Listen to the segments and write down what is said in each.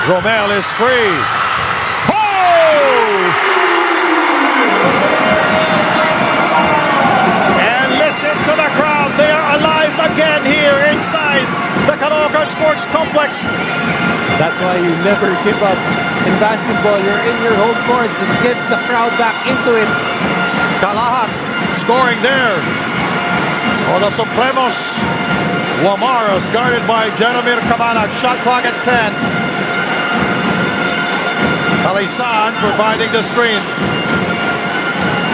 Romel is free. Oh! And listen to the crowd. They are alive again here inside the Caloocan Sports Complex. That's why you never give up. In basketball, you're in your home court. Just get the crowd back into it. Caloocan scoring there. For the Supremos. Wamaras guarded by Jeromir Cabanag. Shot clock at 10. Caloocan providing the screen.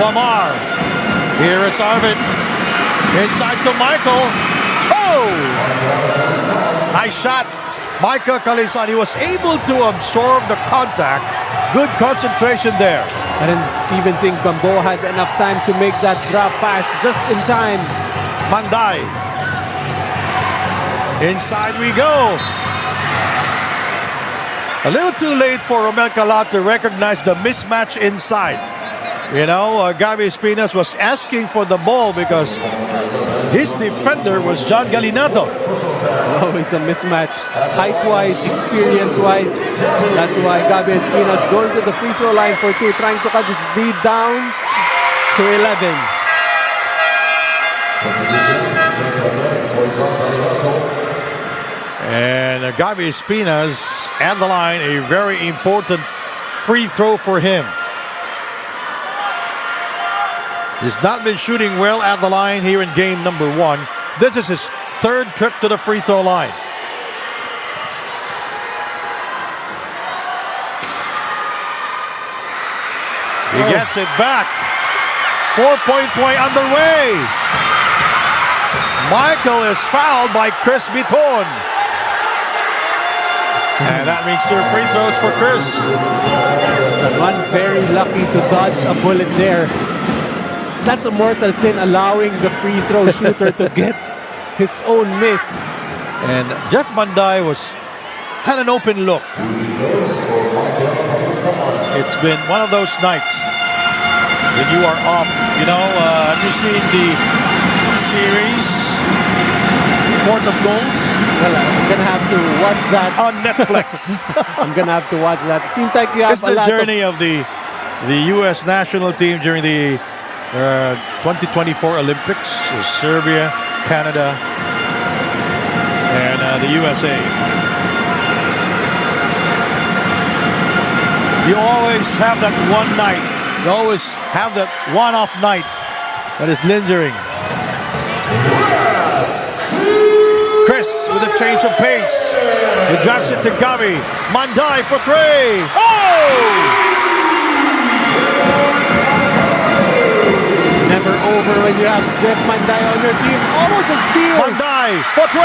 Wamar. Here is Arvid. Inside to Michael. Oh! Nice shot. Michael Caloocan, he was able to absorb the contact. Good concentration there. I didn't even think Gamboa had enough time to make that drop pass just in time. Manday. Inside we go. A little too late for Romel Calat to recognize the mismatch inside. You know, Gabi Espinas was asking for the ball because his defender was John Galinato. Oh, it's a mismatch. Height-wise, experience-wise. That's why Gabi Espinas going to the free throw line for 2, trying to cut this lead down to 11. And Gabi Espinas at the line, a very important free throw for him. He's not been shooting well at the line here in game number 1. This is his 3rd trip to the free throw line. He gets it back. 4-point play underway. Michael is fouled by Chris Biton. And that means 2 free throws for Chris. One very lucky to dodge a bullet there. That's a mortal sin, allowing the free throw shooter to get his own miss. And Jeff Manday had an open look. It's been one of those nights when you are off. You know, have you seen the series Port of Gold? Well, I'm gonna have to watch that on Netflix. I'm gonna have to watch that. It seems like you have it's the journey of the U.S. national team during the 2024 Olympics. So Serbia, Canada, and the USA. You always have that one night. You always have that one-off night that is lingering. Chris with a change of pace. He drops it to Gabi. Manday for 3. Oh! It's never over when you have Jeff Manday on your team. Almost a steal. Manday for 3.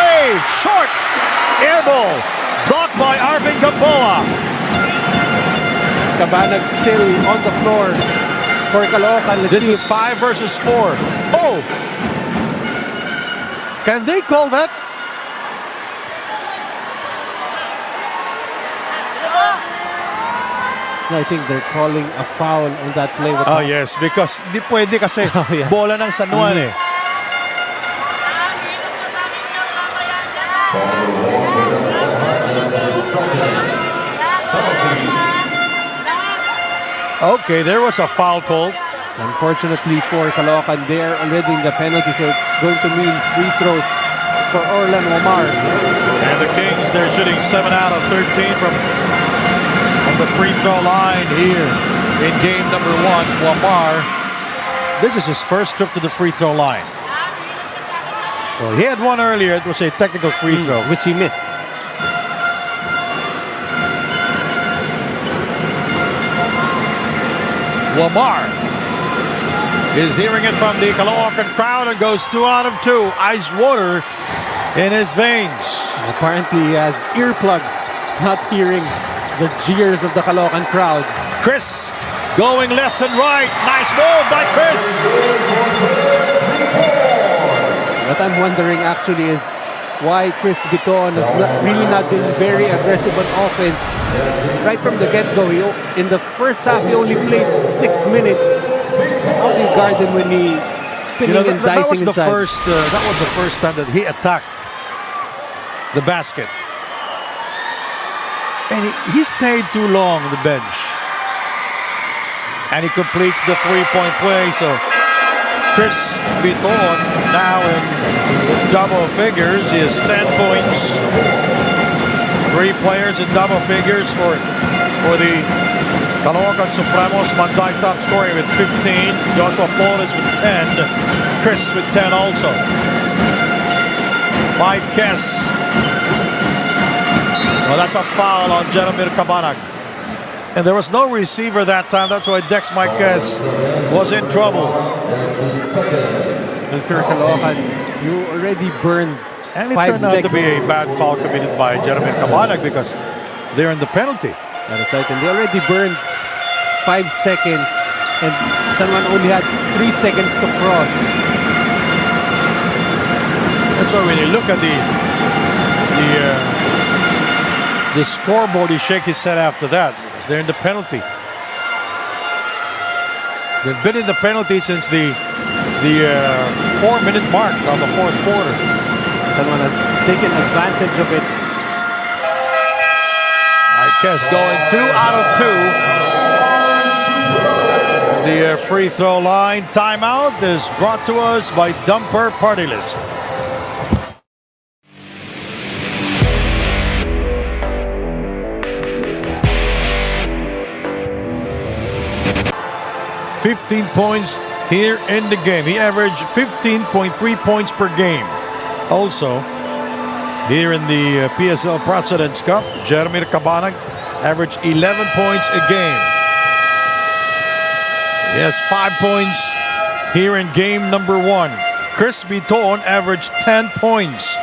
Short. Air ball. Blocked by Arvin Gamboa. Cabanag still on the floor for Caloocan. This is 5 versus 4. Oh! Can they call that? I think they're calling a foul on that play. Oh yes, because di pwede kasi bola ng San Juan eh. Okay, there was a foul call. Unfortunately for Caloocan, they are already in the penalty, so it's going to mean free throws for Orlan Wamar. And the Kings, they're shooting 7 out of 13 from the free throw line here in game number 1. Wamar, this is his first trip to the free throw line. Well, he had one earlier. It was a technical free throw, which he missed. Wamar is hearing it from the Caloocan crowd and goes 2 out of 2. Ice water in his veins. Apparently he has earplugs, not hearing the jeers of the Caloocan crowd. Chris going left and right. Nice move by Chris. What I'm wondering actually is why Chris Biton has really not been very aggressive on offense. Right from the get-go, in the first half, he only played 6 minutes. How do you guard him when he's spinning and dicing inside? That was the first time that he attacked the basket. And he stayed too long on the bench. And he completes the three-point play. So Chris Biton now in double figures. He has 10 points. 3 players in double figures for the Caloocan Supremos. Manday top scoring with 15. Joshua Flores with 10. Chris with 10 also. Mike Kess. Well, that's a foul on Jeremy Cabanag. And there was no receiver that time. That's why Dex Marquez was in trouble. And for Caloocan, you already burned And it 5 turned out to be seconds. a bad foul committed by Jeremy Cabanag because they're in the penalty. That is right. And they already burned 5 seconds. And someone only had 3 seconds to cross. And so when you look at the scoreboard, he shake his head after that. They're in the penalty. They've been in the penalty since the 4-minute mark of the fourth quarter. Someone has taken advantage of it. I guess going 2 out of 2. The free throw line timeout is brought to us by Dumper Party List. $15 points here in the game. He averaged 15.3 points per game. Also, here in the PSL President's Cup, Jeremy Cabanag averaged 11 points a game. He has 5 points here in game number 1. Chris Biton averaged 10 points.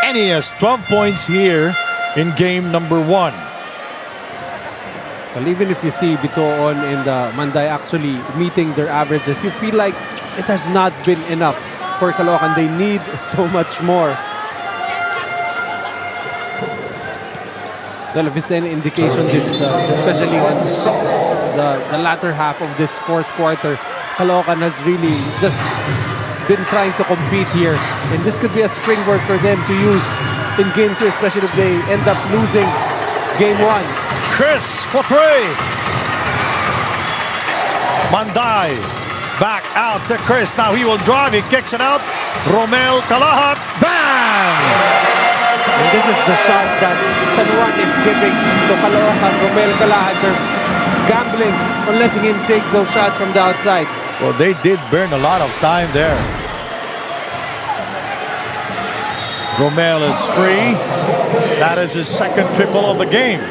And he has 12 points here in game number 1. Well, even if you see Biton and Manday actually meeting their averages, you feel like it has not been enough for Caloocan. They need so much more. Well, if it's any indication, this, especially on the latter half of this fourth quarter, Caloocan has really just been trying to compete here. And this could be a springboard for them to use in game 2, especially if they end up losing game 1. Chris for 3. Manday back out to Chris. Now he will drive. He kicks it out. Romel Calahat. Bang! And this is the shot that San Juan is giving to Caloocan. Romel Calahat. They're gambling on letting him take those shots from the outside. Well, they did burn a lot of time there. Romel is free. That is his second triple of the game.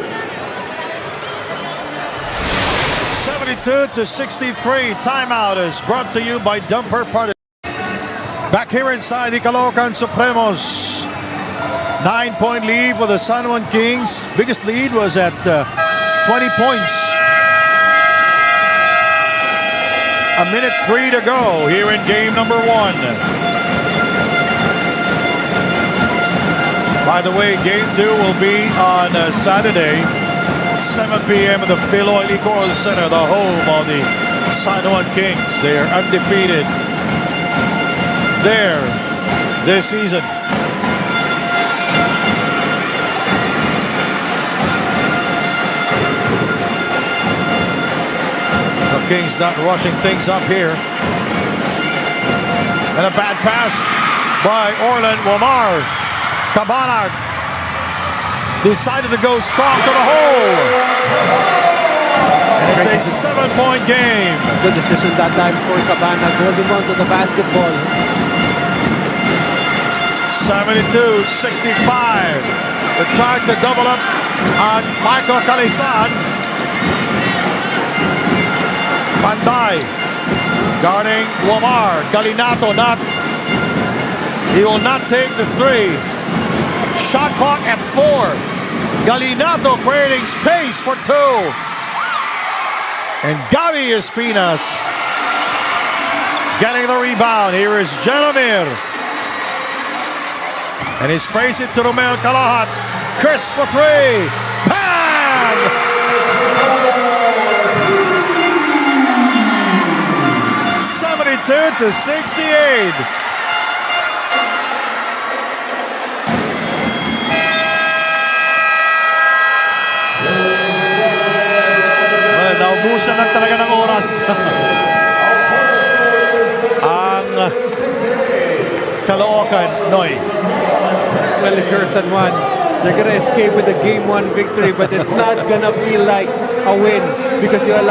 72-63. Timeout is brought to you by Dumper Party. Back here inside the Caloocan Supremos. 9-point lead for the San Juan Kings. Biggest lead was at 20 points. A minute 3 to go here in game number 1. By the way, game 2 will be on Saturday, 7 p.m. at the Philoy Liquor Center, the home of the San Juan Kings. They are undefeated there this season. The Kings not rushing things up here. And a bad pass by Orland Wamar. Cabanag decided to go strong to the hole. And it's a 7-point game. Good decision that time for Cabanag, holding on to the basketball. 72-65. They tried to double up on Michael Calisan. Manday guarding Wamar. Galinato not. He will not take the 3. Shot clock at 4. Galinato creating space for 2. And Gabi Espinas getting the rebound. Here is Janamir. And he sprays it to Romel Calahat. Chris for 3. Bang! 72-68. naubusan na talaga ng oras. Ang Caloocan, Noy. Well, if you're San Juan, they're gonna escape with a game 1 victory, but it's not gonna feel like a win because you allow